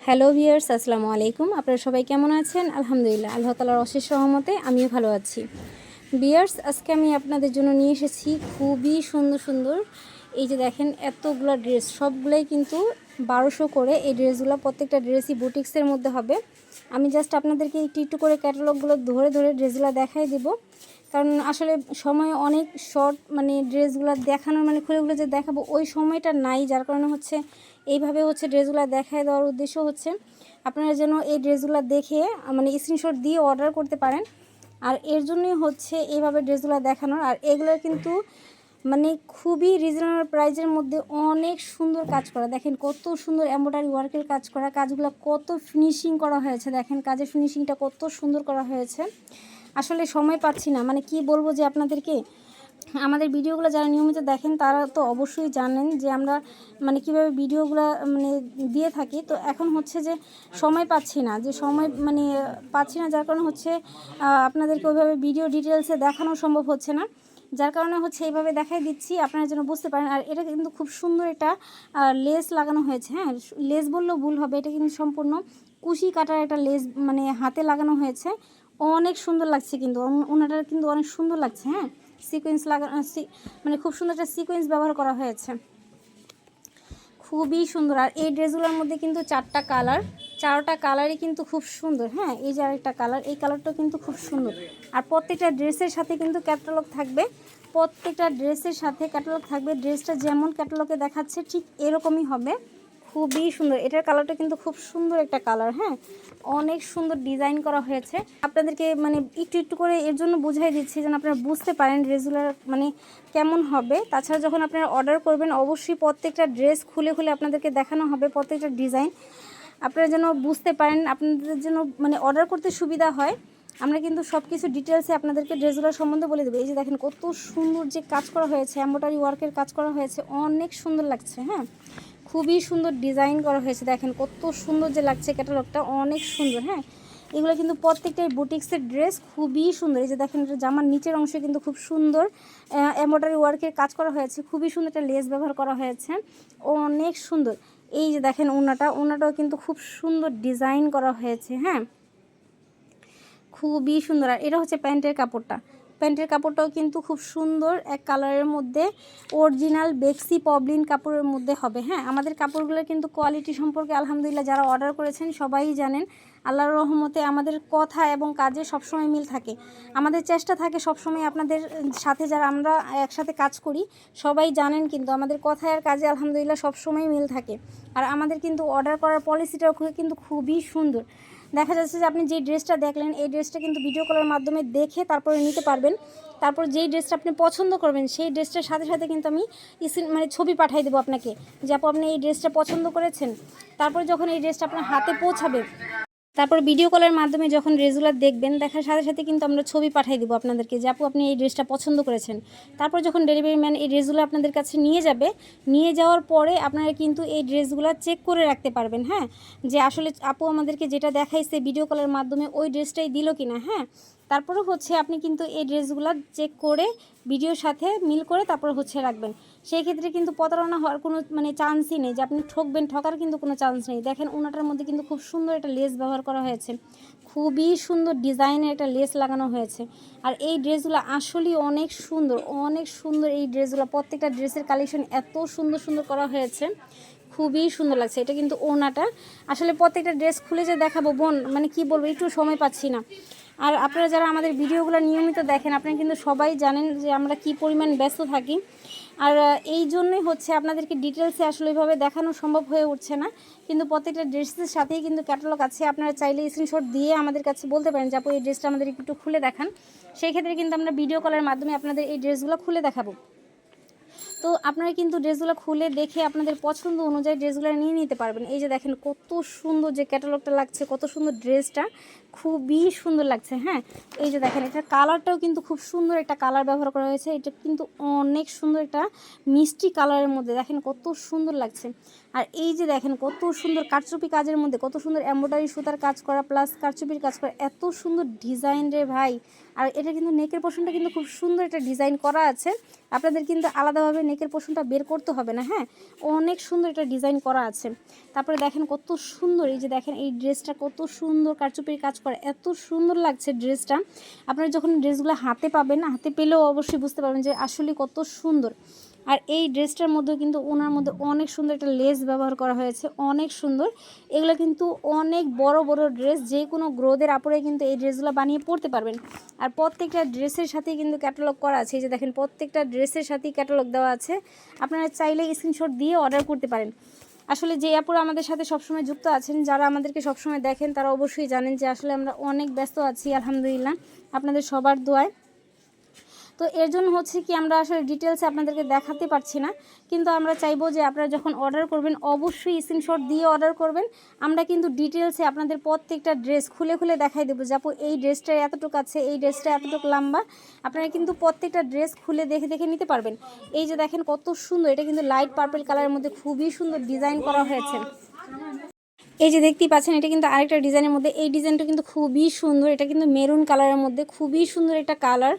Hello viewers, আসসালামু আলাইকুম। আপনারা সবাই কেমন আছেন? আলহামদুলিল্লাহ, আল্লাহ তাআলার অশেষ রহমতে আমিও ভালো আছি। ভিউয়ার্স, আজকে আমি আপনাদের জন্য নিয়ে এসেছি খুবই সুন্দর সুন্দর, এই যে দেখেন এতগুলো ড্রেস, সবগুলোই কিন্তু 1200 করে। এই ড্রেসগুলো প্রত্যেকটা ড্রেসই বুটিক্সের মধ্যে হবে। আমি জাস্ট আপনাদেরকে একটু একটু করে ক্যাটালগুলো ধরে ধরে ড্রেসগুলো দেখাই দিব, কারণ আসলে সময় অনেক শর্ট, মানে ড্রেসগুলো দেখানোর মানে খুলে খুলে যে দেখাবো ওই সময়টা নাই, যার কারণে হচ্ছে এইভাবে হচ্ছে ড্রেসগুলো দেখায় দেওয়ার উদ্দেশ্য হচ্ছে আপনারা যেন এই ড্রেসগুলো দেখে মানে স্ক্রিনশট দিয়ে অর্ডার করতে পারেন। আর এর জন্যই হচ্ছে এইভাবে ড্রেসগুলো দেখানোর। আর এগুলো কিন্তু মানে খুবই রিজনেবল প্রাইজের মধ্যে অনেক সুন্দর কাজ করা। দেখেন কত সুন্দর এমব্রয়ডারি ওয়ার্কের কাজ করা, কাজগুলো কত ফিনিশিং করা হয়েছে, দেখেন কাজের ফিনিশিংটা কত সুন্দর করা হয়েছে। আসলে সময় পাচ্ছি না, মানে কি বলবো যে আপনাদেরকে। আমাদের ভিডিওগুলো যারা নিয়মিত দেখেন তারা তো অবশ্যই জানেন যে আমরা মানে কিভাবে ভিডিওগুলো মানে দিয়ে থাকি। তো এখন হচ্ছে যে সময় পাচ্ছি না, যার কারণে হচ্ছে আপনাদেরকে ওইভাবে ভিডিও ডিটেলসে দেখানো সম্ভব হচ্ছে না, যার কারণে হচ্ছে এইভাবে দেখাই দিচ্ছি আপনারা যেন বুঝতে পারেন। আর এটা কিন্তু খুব সুন্দর একটা লেস লাগানো হয়েছে। হ্যাঁ, লেস বললেও ভুল হবে, এটা কিন্তু সম্পূর্ণ কুশি কাটার একটা লেস মানে হাতে লাগানো হয়েছে। অনেক সুন্দর লাগছে, কিন্তু ওনাটা কিন্তু অনেক সুন্দর লাগছে। হ্যাঁ, সিকোয়েন্স মানে খুব সুন্দর একটা সিকোয়েন্স ব্যবহার করা হয়েছে, খুবই সুন্দর। আর এই ড্রেসগুলোর মধ্যে কিন্তু চারটা কালারই কিন্তু খুব সুন্দর। হ্যাঁ, এই যে আরেকটা কালার, এই কালারটাও কিন্তু খুব সুন্দর। আর প্রত্যেকটা ড্রেসের সাথে কিন্তু ক্যাটালগ থাকবে, ড্রেসটা যেমন ক্যাটালগে দেখাচ্ছে ঠিক এরকমই হবে, খুবই সুন্দর। এটার কালারটা কিন্তু খুব সুন্দর একটা কালার। হ্যাঁ, অনেক সুন্দর ডিজাইন করা হয়েছে। আপনাদেরকে মানে একটু একটু করে এর জন্য বুঝাই দিচ্ছি যেন আপনারা বুঝতে পারেন ড্রেসগুলোর মানে কেমন হবে। তাছাড়া যখন আপনারা অর্ডার করবেন অবশ্যই প্রত্যেকটা ড্রেস খুলে খুলে আপনাদেরকে দেখানো হবে, প্রত্যেকটা ডিজাইন আপনারা যেন বুঝতে পারেন, আপনাদের যেন মানে অর্ডার করতে সুবিধা হয়। আমরা কিন্তু সব কিছু ডিটেলসে আপনাদেরকে ড্রেসগুলোর সম্বন্ধে বলে দেবো। এই যে দেখেন কত সুন্দর যে কাজ করা হয়েছে, এমব্রয়ডারি ওয়ার্কের কাজ করা হয়েছে, অনেক সুন্দর লাগছে। হ্যাঁ, খুবই সুন্দর ডিজাইন করা হয়েছে, দেখেন কত সুন্দর যে লাগছে, ক্যাটালগটা অনেক সুন্দর। হ্যাঁ, এগুলো কিন্তু প্রত্যেকটাই বুটিক্সের ড্রেস, খুবই সুন্দর। এই যে দেখেন এটা জামার নিচের অংশে কিন্তু খুব সুন্দর এমব্রয়ডারি ওয়ার্কের কাজ করা হয়েছে, খুবই সুন্দর একটা লেস ব্যবহার করা হয়েছে, অনেক সুন্দর। এই যে দেখেন ওনাটাও কিন্তু খুব সুন্দর ডিজাইন করা হয়েছে। হ্যাঁ, খুবই সুন্দর। আর এটা হচ্ছে প্যান্টের কাপড়টাও কিন্তু খুব সুন্দর এক কালারের মধ্যে, অরিজিনাল বেক্সি পবলিন কাপড়ের মধ্যে হবে। হ্যাঁ, আমাদের কাপড়গুলোর কিন্তু কোয়ালিটি সম্পর্কে আলহামদুলিল্লাহ যারা অর্ডার করেছেন সবাই জানেন। আল্লাহর রহমতে আমাদের কথা এবং কাজে সবসময় মিল থাকে। আমাদের চেষ্টা থাকে সবসময় আপনাদের সাথে, যারা আমরা একসাথে কাজ করি সবাই জানেন, কিন্তু আমাদের কথায় আর কাজে আলহামদুলিল্লাহ সবসময় মিল থাকে। আর আমাদের কিন্তু অর্ডার করার পলিসিটাও কিন্তু খুবই সুন্দর। দেখা যাচ্ছে যে আপনি যে ড্রেসটা দেখলেন এই ড্রেসটা কিন্তু ভিডিও কলের মাধ্যমে দেখে তারপরে নিতে পারবেন। তারপর যেই ড্রেসটা আপনি পছন্দ করবেন সেই ড্রেসটার সাথে সাথে কিন্তু আমি মানে ছবি পাঠিয়ে দেবো আপনাকে, যে আপনি এই ড্রেসটা পছন্দ করেছেন। তারপর যখন এই ড্রেসটা আপনার হাতে পৌঁছাবে, তারপর ভিডিও কলের মাধ্যমে যখন ড্রেসগুলো দেখবেন, দেখার সাথে সাথে কিন্তু আমরা ছবি পাঠিয়ে দেবো আপনাদেরকে, যে আপনি এই ড্রেসটা পছন্দ করেছেন। তারপর যখন ডেলিভারি ম্যান এই ড্রেসগুলো আপনাদের কাছে নিয়ে যাবে, নিয়ে যাওয়ার পরে আপনারা কিন্তু এই ড্রেসগুলো চেক করে রাখতে পারবেন। হ্যাঁ, যে আসলে আপু আমাদেরকে যেটা দেখাইছে ভিডিও কলের মাধ্যমে ওই ড্রেসটাই দিল কিনা। হ্যাঁ, তারপরে হচ্ছে আপনি কিন্তু এই ড্রেসগুলো চেক করে ভিডিওর সাথে মিল করে তারপর হচ্ছে রাখবেন। সেই ক্ষেত্রে কিন্তু প্রতারণা হওয়ার কোনো মানে চান্সই নেই, যে আপনি ঠকার কিন্তু কোনো চান্স নেই। দেখেন ওনাটার মধ্যে কিন্তু খুব সুন্দর একটা লেস ব্যবহার করা হয়েছে, খুবই সুন্দর ডিজাইনের একটা লেস লাগানো হয়েছে। আর এই ড্রেসগুলো আসলেই অনেক সুন্দর এই ড্রেসগুলো, প্রত্যেকটা ড্রেসের কালেকশন এত সুন্দর সুন্দর করা হয়েছে, খুবই সুন্দর লাগছে। এটা কিন্তু ওনাটা আসলে প্রত্যেকটা ড্রেস খুলে যে দেখাবো বোন, মানে কি বলবো, একটু সময় পাচ্ছি না। আর আপনারা যারা আমাদের ভিডিওগুলো নিয়মিত দেখেন আপনারা কিন্তু সবাই জানেন যে আমরা কি পরিমাণ ব্যস্ত থাকি। আর এই জন্যই হচ্ছে আপনাদেরকে ডিটেলসে আসলে এইভাবে দেখানো সম্ভব হয়ে উঠছে না, কিন্তু প্রত্যেকটা ড্রেসের সাথেই কিন্তু ক্যাটালগ আছে। আপনারা চাইলে স্ক্রিনশট দিয়ে আমাদের কাছে বলতে পারেন যে আপু এই ড্রেসটা আমাদের একটু খুলে দেখান, সেই ক্ষেত্রে কিন্তু আমরা ভিডিও কলের মাধ্যমে আপনাদের এই ড্রেসগুলো খুলে দেখাবো। তো আপনারা কিন্তু ড্রেসগুলো খুলে দেখে আপনাদের পছন্দ অনুযায়ী ড্রেসগুলো নিয়ে নিতে পারবেন। এই যে দেখেন কত সুন্দর যে ক্যাটালগটা লাগছে, কত সুন্দর ড্রেসটা, খুবই সুন্দর লাগছে। হ্যাঁ, এই যে দেখেন এটার কালারটাও কিন্তু খুব সুন্দর একটা কালার ব্যবহার করা হয়েছে, এটা কিন্তু অনেক সুন্দর একটা মিষ্টি কালারের মধ্যে, দেখেন কত সুন্দর লাগছে। আর এই যে দেখেন কত সুন্দর কারচুপি কাজের মধ্যে কত সুন্দর এমব্রয়ডারি সুতার কাজ করা প্লাস কারচুপির কাজ করা, এত সুন্দর ডিজাইন রে ভাই। আর এটা কিন্তু নেকের পোর্শনটা কিন্তু খুব সুন্দর একটা ডিজাইন করা আছে, আপনাদের কিন্তু আলাদাভাবে নেকের পোর্শনটা বের করতে হবে না। হ্যাঁ, অনেক সুন্দর একটা ডিজাইন করা আছে। তারপরে দেখেন কত সুন্দর, এই যে দেখেন এই ড্রেসটা কত সুন্দর কারচুপির কাজ করা, এত সুন্দর লাগছে ড্রেসটা। আপনারা যখন ড্রেসগুলো হাতে পাবেন, হাতে পেলেও অবশ্যই বুঝতে পারবেন যে আসলে কত সুন্দর। আর এই ড্রেসটার মধ্যে কিন্তু ওনার মধ্যে অনেক সুন্দর একটা লেস ব্যবহার করা হয়েছে, অনেক সুন্দর। এগুলো কিন্তু অনেক বড় বড় ড্রেস, যে কোনো গ্রোদের আপরে কিন্তু এই ড্রেসগুলো বানিয়ে পরতে পারবেন। আর প্রত্যেকটা ড্রেসের সাথেই কিন্তু ক্যাটালগ করা আছে, এই যে দেখেন প্রত্যেকটা ড্রেসের সাথেই ক্যাটালগ দেওয়া আছে, আপনারা চাইলে স্ক্রিনশট দিয়ে অর্ডার করতে পারেন। আসলে যে আপুরা আমাদের সাথে সবসময় যুক্ত আছেন, যারা আমাদেরকে সবসময় দেখেন, তারা অবশ্যই জানেন যে আসলে আমরা অনেক ব্যস্ত আছি আলহামদুলিল্লাহ আপনাদের সবার দোয়ায়। তো এর জন্য হচ্ছে কি আমরা আসলে ডিটেলসে আপনাদেরকে দেখাতে পারছি না, কিন্তু আমরা চাইবো যে আপনারা যখন অর্ডার করবেন অবশ্যই স্ক্রিনশট দিয়ে অর্ডার করবেন। আমরা কিন্তু ডিটেলসে আপনাদের প্রত্যেকটা ড্রেস খুলে খুলে দেখাই দেবো যে আপু এই ড্রেসটা এতটুকু আছে, এই ড্রেসটা এতটুকু লম্বা, আপনারা কিন্তু প্রত্যেকটা ড্রেস খুলে দেখে দেখে নিতে পারবেন। এই যে দেখেন কত সুন্দর, এটা কিন্তু লাইট পার্পল কালারের মধ্যে খুবই সুন্দর ডিজাইন করা হয়েছে। এই যে দেখতেই পাচ্ছেন এটা কিন্তু আরেকটা ডিজাইনের মধ্যে, এই ডিজাইনটা কিন্তু খুবই সুন্দর, এটা কিন্তু মেরুন কালারের মধ্যে খুবই সুন্দর একটা কালার।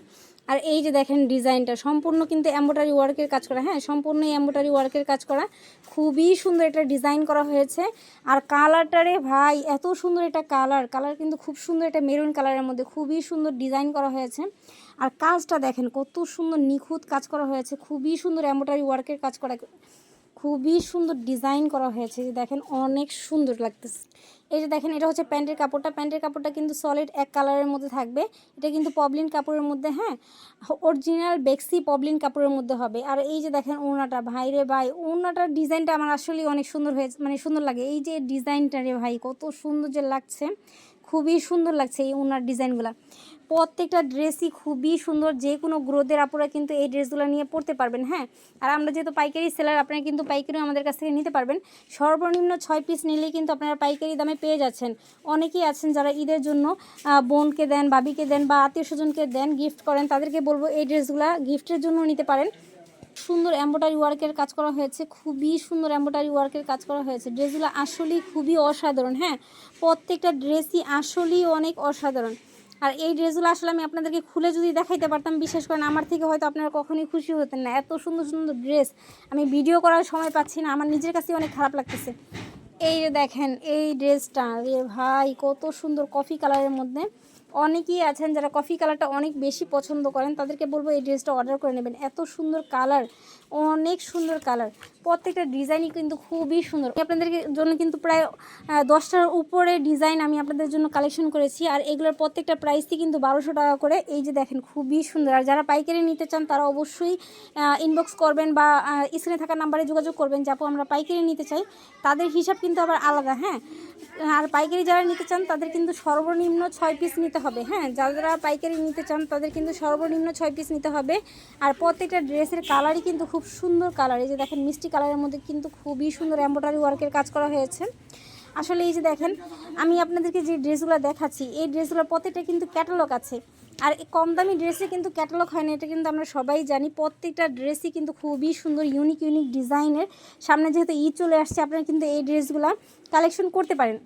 আর এই যে দেখেন ডিজাইনটা সম্পূর্ণ কিন্তু এমব্রয়ডারি ওয়ার্কের কাজ করা, হ্যাঁ সম্পূর্ণ এমব্রয়ডারি ওয়ার্কের কাজ করা, খুবই সুন্দর এটা ডিজাইন করা হয়েছে। আর কালারটারে ভাই এত সুন্দর এটা কালার কিন্তু খুব সুন্দর, এটা মেরুন কালারের মধ্যে খুবই সুন্দর ডিজাইন করা হয়েছে। আর কাজটা দেখেন কত সুন্দর নিখুঁত কাজ করা হয়েছে, খুবই সুন্দর এমব্রয়ডারি ওয়ার্কের কাজ করা, খুবই সুন্দর ডিজাইন করা হয়েছে। যে দেখেন অনেক সুন্দর লাগতেছে। এই যে দেখেন এটা হচ্ছে প্যান্টের কাপড়টা, প্যান্টের কাপড়টা কিন্তু সলিড এক কালারের মধ্যে থাকবে, এটা কিন্তু পবলিন কাপড়ের মধ্যে, হ্যাঁ অরিজিনাল বেক্সি পবলিন কাপড়ের মধ্যে হবে। আর এই যে দেখেন ওড়নাটা, ভাই রে ভাই ওড়নাটার ডিজাইনটা আমার আসলেই অনেক সুন্দর হয়েছে, মানে সুন্দর লাগে। এই যে ডিজাইনটা রে ভাই কত সুন্দর যে লাগছে, খুবই সুন্দর লাগছে এই ওড়নার ডিজাইনগুলো। প্রত্যেকটা ড্রেসই খুবই সুন্দর, যে কোনো গ্রোদের আপুরা কিন্তু এই ড্রেসগুলো নিয়ে পরতে পারবেন। হ্যাঁ, আর আমরা যেহেতু পাইকারি সেলার, আপনারা কিন্তু পাইকারিও আমাদের কাছ থেকে নিতে পারবেন। সর্বনিম্ন 6 পিস নিলেই কিন্তু আপনারা পাইকারি দামে পেয়ে যাচ্ছেন। অনেকেই আছেন যারা ঈদের জন্য বোনকে দেন, ভাবিকে দেন বা আত্মীয় স্বজনকে দেন, গিফট করেন, তাদেরকে বলবো এই ড্রেসগুলো গিফটের জন্য নিতে পারেন। সুন্দর এমব্রয়ডারি ওয়ার্কের কাজ করা হয়েছে, খুবই সুন্দর এমব্রয়ডারি ওয়ার্কের কাজ করা হয়েছে। ড্রেসগুলো আসলেই খুবই অসাধারণ, হ্যাঁ প্রত্যেকটা ড্রেসই আসলেই অনেক অসাধারণ। আর এই ড্রেসগুলো আসলে আমি আপনাদেরকে খুলে যদি দেখাইতে পারতাম, বিশেষ করে আমার থেকে হয়তো আপনারা কখনোই খুশি হতেন না। এত সুন্দর সুন্দর ড্রেস আমি ভিডিও করার সময় পাচ্ছি না, আমার নিজের কাছে অনেক খারাপ লাগতেছে। এই যে দেখেন এই ড্রেসটা রে ভাই কত সুন্দর কফি কালারের মধ্যে, অনেকেই আছেন যারা কফি কালারটা অনেক বেশি পছন্দ করেন, তাদেরকে বলবো এই ড্রেসটা অর্ডার করে নেবেন। এত সুন্দর কালার, অনেক সুন্দর কালার, প্রত্যেকটা ডিজাইনই কিন্তু খুবই সুন্দর। আপনাদের জন্য কিন্তু প্রায় 10টার উপরে ডিজাইন আমি আপনাদের জন্য কালেকশন করেছি, আর এগুলোর প্রত্যেকটা প্রাইসই কিন্তু 1200 টাকা করে। এই যে দেখেন খুবই সুন্দর। আর যারা পাইকারি নিতে চান তারা অবশ্যই ইনবক্স করবেন বা স্ক্রিনে থাকা নাম্বারে যোগাযোগ করবেন, যে আপু আমরা পাইকারি নিতে চাই, তাদের হিসাব কিন্তু আবার আলাদা। হ্যাঁ, আর পাইকারি যারা নিতে চান তাদের কিন্তু সর্বনিম্ন 6 পিস নিতে হবে। হ্যাঁ, যারা পাইকারি নিতে চান তাদের কিন্তু সর্বনিম্ন 6 পিস নিতে হবে। আর প্রত্যেকটা ড্রেসের কালারই কিন্তু খুব সুন্দর কালার। এই যে দেখেন মিষ্টি কালারের মধ্যে কিন্তু খুবই সুন্দর এমব্রয়ডারি ওয়ার্কের কাজ করা হয়েছে। আসলে এই যে দেখেন আমি আপনাদেরকে যে ড্রেসগুলো দেখাচ্ছি, এই ড্রেসগুলোর প্রত্যেকটা কিন্তু ক্যাটালগ আছে। আর এই কম দামি ড্রেসে কিন্তু ক্যাটালগ হয় না, এটা কিন্তু আমরা সবাই জানি। প্রত্যেকটা ড্রেসই কিন্তু খুবই সুন্দর, ইউনিক ইউনিক ডিজাইনের। সামনে যেহেতু ঈদ চলে আসছে, আপনারা কিন্তু এই ড্রেসগুলো কালেকশন করতে পারেন।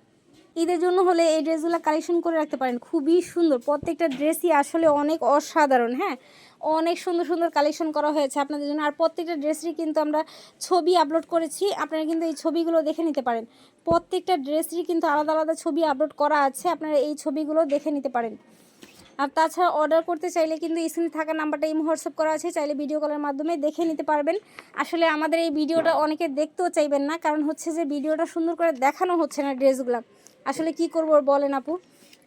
ঈদের জন্য হলে এই ড্রেসগুলো কালেকশন করে রাখতে পারেন, খুবই সুন্দর। প্রত্যেকটা ড্রেসই আসলে অনেক অসাধারণ। হ্যাঁ, অনেক সুন্দর সুন্দর কালেকশন করা হয়েছে আপনাদের জন্য। আর প্রত্যেকটা ড্রেসই কিন্তু আমরা ছবি আপলোড করেছি, আপনারা কিন্তু এই ছবিগুলো দেখে নিতে পারেন। প্রত্যেকটা ড্রেসই কিন্তু আলাদা আলাদা ছবি আপলোড করা আছে, আপনারা এই ছবিগুলো দেখে নিতে পারেন। আর তাছাড়া অর্ডার করতে চাইলে কিন্তু স্ক্রিনে থাকা নাম্বারটা ইমো হোয়াটসঅ্যাপ করা আছে, চাইলে ভিডিও কলের মাধ্যমে দেখে নিতে পারবেন। আসলে আমাদের এই ভিডিওটা অনেকে দেখতেও চাইবেন না, কারণ হচ্ছে যে ভিডিওটা সুন্দর করে দেখানো হচ্ছে না ড্রেসগুলো। আসলে কি করবো বলেন আপু,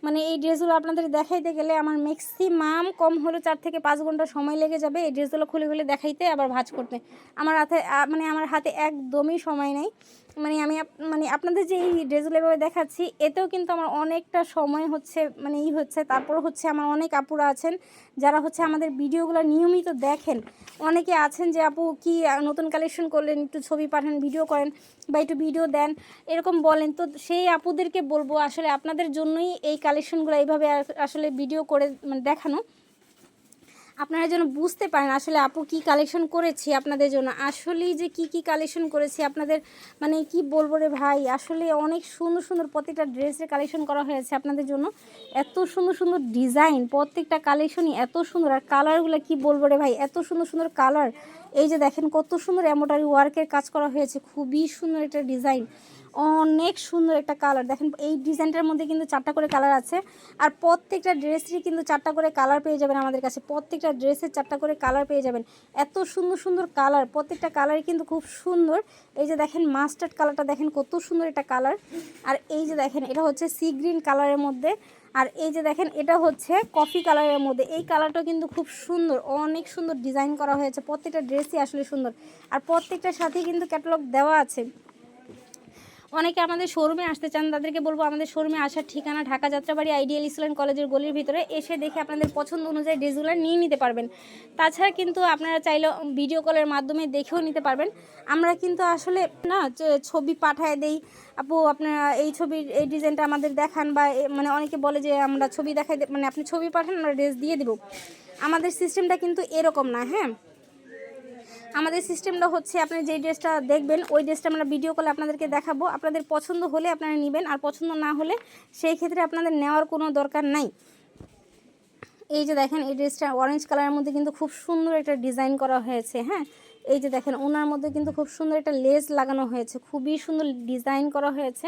মানে এই ড্রেসগুলো আপনাদের দেখাইতে গেলে আমার ম্যাক্সিমাম কম হলে 4 থেকে 5 ঘন্টা সময় লেগে যাবে এই ড্রেসগুলো খুলে খুলে দেখাইতে আবার ভাঁজ করতে। আমার হাতে একদমই সময় নেই। আমি আপনাদের যে এই ড্রেসগুলো এভাবে দেখাচ্ছি, এতেও কিন্তু আমার অনেকটা সময় হচ্ছে হচ্ছে। তারপর হচ্ছে আমার অনেক আপুরা আছেন যারা হচ্ছে আমাদের ভিডিওগুলো নিয়মিত দেখেন। অনেকে আছেন যে আপু কি নতুন কালেকশন করলেন, একটু ছবি পাঠান, ভিডিও করেন বা একটু ভিডিও দেন, এরকম বলেন। তো সেই আপুদেরকে বলবো আসলে আপনাদের জন্যই এই কালেকশনগুলো এইভাবে আসলে ভিডিও করে দেখানো। আপনারা যেন বুঝতে পারেন আসলে আপু কি কালেকশন করেছি আপনাদের জন্য। আসলেই যে কি কালেকশন করেছি আপনাদের মানে কি বলবো রে ভাই, আসলে অনেক সুন্দর সুন্দর প্রত্যেকটা ড্রেসের কালেকশন করা হয়েছে আপনাদের জন্য। এত সুন্দর সুন্দর ডিজাইন, প্রত্যেকটা কালেকশনই এত সুন্দর। আর কালারগুলো কি বলবো রে ভাই, এত সুন্দর সুন্দর কালার। এই যে দেখেন কত সুন্দর এমব্রয়ডারি ওয়ার্কের কাজ করা হয়েছে, খুবই সুন্দর একটা ডিজাইন, অনেক সুন্দর একটা কালার। দেখেন এই ডিজাইনটার মধ্যে কিন্তু 4টা করে কালার আছে। আর প্রত্যেকটা ড্রেসেরই কিন্তু 4টা করে কালার পেয়ে যাবেন আমাদের কাছে, প্রত্যেকটা ড্রেসের 4টা করে কালার পেয়ে যাবেন। এত সুন্দর সুন্দর কালার, প্রত্যেকটা কালারই কিন্তু খুব সুন্দর। এই যে দেখেন মাস্টার্ড কালারটা দেখেন কত সুন্দর একটা কালার। আর এই যে দেখেন এটা হচ্ছে সি গ্রিন কালারের মধ্যে। আর এই যে দেখেন এটা হচ্ছে কফি কালারের মধ্যে। এই কালারটা কিন্তু খুব সুন্দর, অনেক সুন্দর ডিজাইন করা হয়েছে, প্রত্যেকটা ড্রেসই আসলে সুন্দর। আর প্রত্যেকটার সাথেই কিন্তু ক্যাটালগ দেওয়া আছে। অনেকে আমাদের শোরুমে আসতে চান, তাদেরকে বলবো আমাদের শোরুমে আসার ঠিকানা ঢাকা যাত্রাবাড়ি আইডিয়াল ইসলাম কলেজের গলির ভিতরে। এসে দেখে আপনাদের পছন্দ অনুযায়ী ড্রেসগুলো নিয়ে নিতে পারবেন। তাছাড়া কিন্তু আপনারা চাইলে ভিডিও কলের মাধ্যমে দেখেও নিতে পারবেন। আমরা কিন্তু আসলে না ছবি পাঠায় দেই, আপু আপনারা এই ছবির এই ডিজাইনটা আমাদের দেখান, বা মানে অনেকে বলে যে আমরা ছবি দেখাই, মানে আপনি ছবি পাঠান আমরা ড্রেস দিয়ে দেবো। আমাদের সিস্টেমটা কিন্তু এরকম না। হ্যাঁ, আমাদের সিস্টেমটা হচ্ছে আপনি যেই ড্রেসটা দেখবেন ওই ড্রেসটা আমরা ভিডিও কলে আপনাদেরকে দেখাবো। আপনাদের পছন্দ হলে আপনারা নেবেন, আর পছন্দ না হলে সেই ক্ষেত্রে আপনাদের নেওয়ার কোনো দরকার নাই। এই যে দেখেন এই ড্রেসটা অরেঞ্জ কালারের মধ্যে কিন্তু খুব সুন্দর একটা ডিজাইন করা হয়েছে। হ্যাঁ, এই যে দেখেন ওনার মধ্যে কিন্তু খুব সুন্দর একটা লেস লাগানো হয়েছে, খুবই সুন্দর ডিজাইন করা হয়েছে।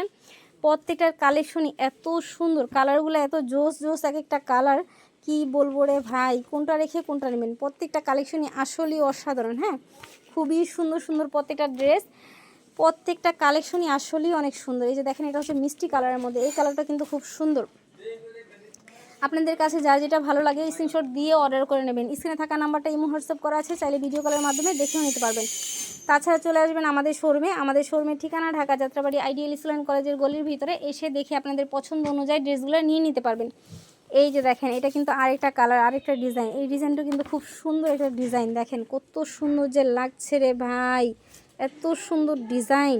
প্রত্যেকটার কালেকশনই এত সুন্দর, কালারগুলো এত জোস জোস, এক একটা কালার কি বলবো রে ভাই, কোনটা রেখে কোনটা নেবেন। প্রত্যেকটা কালেকশনই আসলেই অসাধারণ। হ্যাঁ, খুবই সুন্দর সুন্দর প্রত্যেকটা ড্রেস, প্রত্যেকটা কালেকশনই আসলেই অনেক সুন্দর। এই যে দেখেন এটা হচ্ছে মিষ্টি কালারের মধ্যে, এই কালারটা কিন্তু খুব সুন্দর। আপনাদের কাছে যার যেটা ভালো লাগে স্ক্রিনশট দিয়ে অর্ডার করে নেবেন। স্ক্রিনে থাকা নাম্বারটা ইমো হোয়াটসঅ্যাপ করা আছে, চাইলে ভিডিও কলের মাধ্যমে দেখেও নিতে পারবেন। তাছাড়া চলে আসবেন আমাদের শোরুমে। আমাদের শোরুমের ঠিকানা ঢাকা যাত্রাবাড়ি আইডিয়াল ইসলাম কলেজের গলির ভিতরে। এসে দেখে আপনাদের পছন্দ অনুযায়ী ড্রেসগুলো নিয়ে নিতে পারবেন। এই যে দেখেন এটা কিন্তু আরেকটা কালার, আরেকটা ডিজাইন। এই ডিজাইনটা কিন্তু খুব সুন্দর একটা ডিজাইন, দেখেন কত সুন্দর যে লাগছে রে ভাই, এত সুন্দর ডিজাইন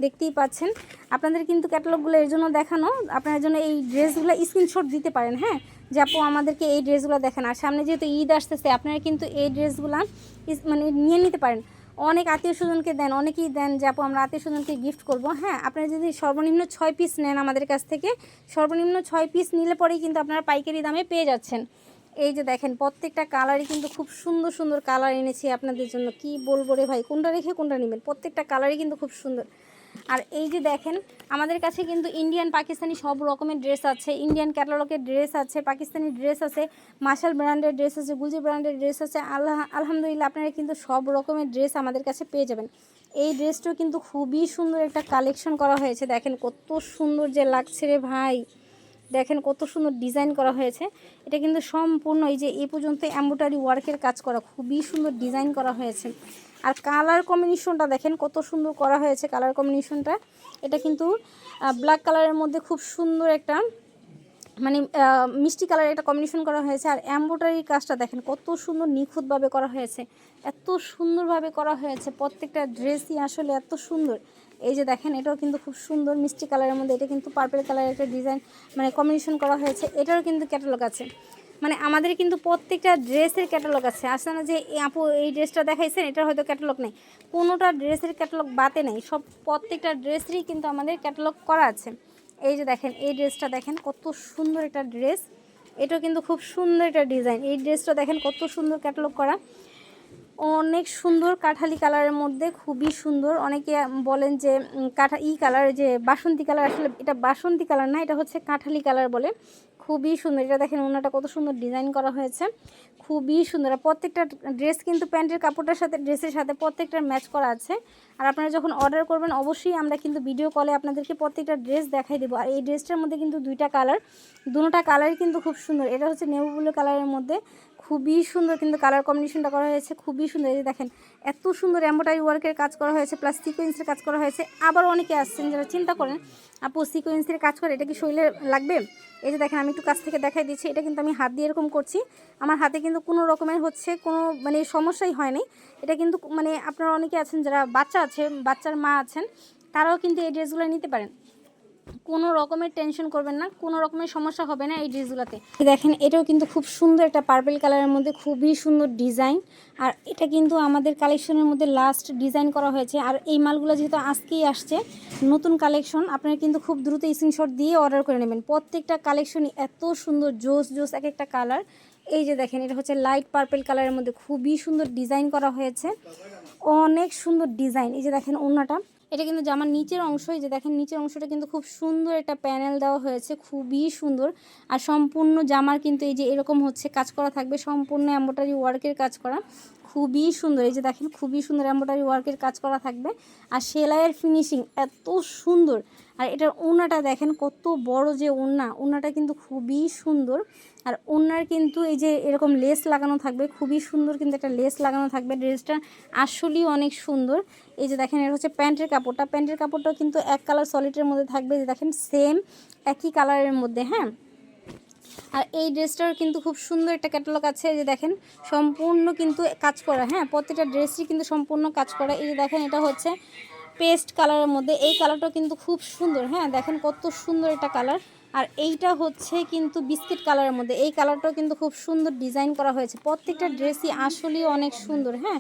দেখতেই পাচ্ছেন। আপনাদের কিন্তু ক্যাটালগুলো এর জন্য দেখানো, আপনার জন্য এই ড্রেসগুলো স্ক্রিনশট দিতে পারেন। হ্যাঁ, যে আপু আমাদেরকে এই ড্রেসগুলো দেখেন। আর সামনে যেহেতু ঈদ আসতেছে, আপনারা কিন্তু এই ড্রেসগুলো মানে নিয়ে নিতে পারেন। অনেক আত্মীয় স্বজনকে দেন, অনেকেই দেন যে আপু আমরা আত্মীয় স্বজনকে গিফট করব। হ্যাঁ, আপনারা যদি সর্বনিম্ন 6 পিস নেন আমাদের কাছ থেকে, সর্বনিম্ন 6 পিস নিলে পরেই কিন্তু আপনারা পাইকারি দামে পেয়ে যাচ্ছেন। এই যে দেখেন প্রত্যেকটা কালারই কিন্তু খুব সুন্দর সুন্দর কালার এনেছি আপনাদের জন্য। কি বলবো রে ভাই, কোনটা রেখে কোনটা নেবেন, প্রত্যেকটা কালারই কিন্তু খুব সুন্দর। আর এই যে দেখেন আমাদের কাছে কিন্তু ইন্ডিয়ান পাকিস্তানি সব রকমের ড্রেস আছে। ইন্ডিয়ান ক্যাটালগের ড্রেস আছে, পাকিস্তানি ড্রেস আছে, মার্শাল ব্র্যান্ডের ড্রেস আছে, গুলজি ব্র্যান্ডের ড্রেস আছে। আলহামদুলিল্লাহ আপনারা কিন্তু সব রকমের ড্রেস আমাদের কাছে পেয়ে যাবেন। এই ড্রেসটাও কিন্তু খুবই সুন্দর একটা কালেকশন করা হয়েছে, দেখেন কত সুন্দর যে লাগছে রে ভাই, দেখেন কত সুন্দর ডিজাইন করা হয়েছে। এটা কিন্তু সম্পূর্ণ এই যে এই পর্যন্ত এমব্রয়ডারি ওয়ার্কের কাজ করা, খুবই সুন্দর ডিজাইন করা হয়েছে। আর কালার কম্বিনেশনটা দেখেন কত সুন্দর করা হয়েছে, কালার কম্বিনেশনটা এটা কিন্তু ব্ল্যাক কালারের মধ্যে খুব সুন্দর একটা মানে মিষ্টি কালারের একটা কম্বিনেশন করা হয়েছে। আর এমব্রয়ডারির কাজটা দেখেন কত সুন্দর নিখুঁতভাবে করা হয়েছে, এত সুন্দরভাবে করা হয়েছে। প্রত্যেকটা ড্রেসই আসলে এত সুন্দর। এই যে দেখেন এটাও কিন্তু খুব সুন্দর মিষ্টি কালারের মধ্যে, এটা কিন্তু পার্পল কালারের একটা ডিজাইন মানে কম্বিনেশন করা হয়েছে। এটারও কিন্তু ক্যাটালগ আছে, মানে আমাদের কিন্তু প্রত্যেকটা ড্রেসের ক্যাটালগ আছে। আসলে না যে আপু এই ড্রেসটা দেখাইছেন এটার হয়তো ক্যাটালগ নেই, কোনোটা ড্রেসের ক্যাটালগ বাতে নেই, সব প্রত্যেকটা ড্রেসেরই কিন্তু আমাদের ক্যাটালগ করা আছে। এই যে দেখেন এই ড্রেসটা দেখেন কত সুন্দর একটা ড্রেস, এটাও কিন্তু খুব সুন্দর একটা ডিজাইন। এই ড্রেসটা দেখেন কত সুন্দর ক্যাটালগ করা, অনেক সুন্দর কাঠালি কালারের মধ্যে, খুবই সুন্দর। অনেকে বলেন যে কালার যে বাসন্তী কালার, আসলে এটা বাসন্তী কালার না, এটা হচ্ছে কাঠালি কালার বলে। খুবই সুন্দর, এটা দেখেন ওনাটা কত সুন্দর ডিজাইন করা হয়েছে, খুবই সুন্দর। আর প্রত্যেকটা ড্রেস কিন্তু প্যান্টের কাপড়টার সাথে ড্রেসের সাথে প্রত্যেকটার ম্যাচ করা আছে। আর আপনারা যখন অর্ডার করবেন অবশ্যই আমরা কিন্তু ভিডিও কলে আপনাদেরকে প্রত্যেকটা ড্রেস দেখাই দেবো। আর এই ড্রেসটার মধ্যে কিন্তু দুইটা কালার, দুটোটা কালারই কিন্তু খুব সুন্দর। এটা হচ্ছে নেভি ব্লু কালারের মধ্যে, খুবই সুন্দর কিন্তু কালার কম্বিনেশনটা করা হয়েছে, খুবই সুন্দর। এই যে দেখেন এত সুন্দর এমব্রয়ডারি ওয়ার্কের কাজ করা হয়েছে, প্লাস সিকোয়েন্সের কাজ করা হয়েছে। আবার অনেকে আসছেন যারা চিন্তা করেন আপু সিকোয়েন্সের কাজ করে এটা কি শরীরে লাগবে। এই যে দেখেন আমি একটু কাছ থেকে দেখাই দিচ্ছি, এটা কিন্তু আমি হাত দিয়ে এরকম করছি, আমার হাতে কিন্তু কোনো রকমের হচ্ছে কোনো মানে সমস্যাই হয়নি। এটা কিন্তু মানে আপনারা অনেকে আছেন যারা বাচ্চা আছে, বাচ্চার মা আছেন, তারাও কিন্তু এই ড্রেসগুলো নিতে পারেন। কোনো রকমের টেনশন করবেন না, কোনো রকমের সমস্যা হবে না এই ড্রেসগুলোতে। দেখেন এটাও কিন্তু খুব সুন্দর একটা পার্পল কালারের মধ্যে খুবই সুন্দর ডিজাইন। আর এটা কিন্তু আমাদের কালেকশনের মধ্যে লাস্ট ডিজাইন করা হয়েছে। আর এই মালগুলো যেহেতু আজকেই আসছে নতুন কালেকশন, আপনারা কিন্তু খুব দ্রুত স্ক্রিনশট দিয়ে অর্ডার করে নেবেন। প্রত্যেকটা কালেকশনই এত সুন্দর, জোস জোস এক একটা কালার। এই যে দেখেন এটা হচ্ছে লাইট পার্পল কালারের মধ্যে খুবই সুন্দর ডিজাইন করা হয়েছে, অনেক সুন্দর ডিজাইন। এই যে দেখেন ওড়নাটা, এটা কিন্তু জামার নিচের অংশ। এই যে দেখেন নিচের অংশটা কিন্তু খুব সুন্দর একটা প্যানেল দেওয়া হয়েছে, খুবই সুন্দর। আর সম্পূর্ণ জামার কিন্তু এই যে এরকম হচ্ছে কাজ করা থাকবে, সম্পূর্ণ এমব্রয়ডারি ওয়ার্কের কাজ করা, খুবই সুন্দর। এই যে দেখেন খুবই সুন্দর এমব্রয়ডারি ওয়ার্কের কাজ করা থাকবে। আর সেলাইয়ের ফিনিশিং এত সুন্দর। আর এটার ওড়নাটা দেখেন কত বড় যে ওড়নাটা কিন্তু খুবই সুন্দর। আর ওড়নার কিন্তু এই যে এরকম লেস লাগানো থাকবে, খুবই সুন্দর কিন্তু একটা লেস লাগানো থাকবে। ড্রেসটা আসলেই অনেক সুন্দর। এই যে দেখেন এটা হচ্ছে প্যান্টের কাপড়টা, প্যান্টের কাপড়টাও কিন্তু এক কালার সলিডের মধ্যে থাকবে। যে দেখেন সেম একই কালারের মধ্যে, হ্যাঁ। আর এই ড্রেসটার কিন্তু খুব সুন্দর একটা ক্যাটালগ আছে। এই যে দেখেন সম্পূর্ণ কিন্তু কাজ করা, হ্যাঁ, প্রত্যেকটা ড্রেসই কিন্তু সম্পূর্ণ কাজ করা। এই যে দেখেন এটা হচ্ছে পেস্ট কালারের মধ্যে, এই কালারটাও কিন্তু খুব সুন্দর, হ্যাঁ, দেখেন কত সুন্দর একটা কালার। আর এইটা হচ্ছে কিন্তু বিস্কিট কালারের মধ্যে, এই কালারটাও কিন্তু খুব সুন্দর ডিজাইন করা হয়েছে। প্রত্যেকটা ড্রেসই আসলেই অনেক সুন্দর, হ্যাঁ।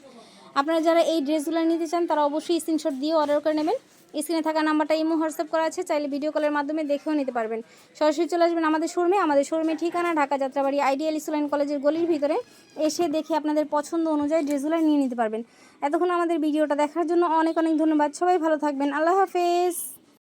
আপনারা যারা এই ড্রেসগুলো নিতে চান তারা অবশ্যই স্ক্রিনশট দিয়ে অর্ডার করে নেবেন। স্ক্রিনে থাকা নাম্বারটা ইমো হোয়াটসঅ্যাপ করা আছে, চাইলে ভিডিও কলের মাধ্যমে দেখেও নিতে পারবেন। সরাসরি চলে আসবেন আমাদের শোরুমে। আমাদের শোরুমের ঠিকানা ঢাকা যাত্রাবাড়ি আইডিয়াল ইসলাম কলেজের গলির ভিতরে। এসে দেখে আপনাদের পছন্দ অনুযায়ী ড্রেসগুলো নিয়ে নিতে পারবেন। এতক্ষণ আমাদের ভিডিওটা দেখার জন্য অনেক অনেক ধন্যবাদ। সবাই ভালো থাকবেন। আল্লাহ হাফেজ।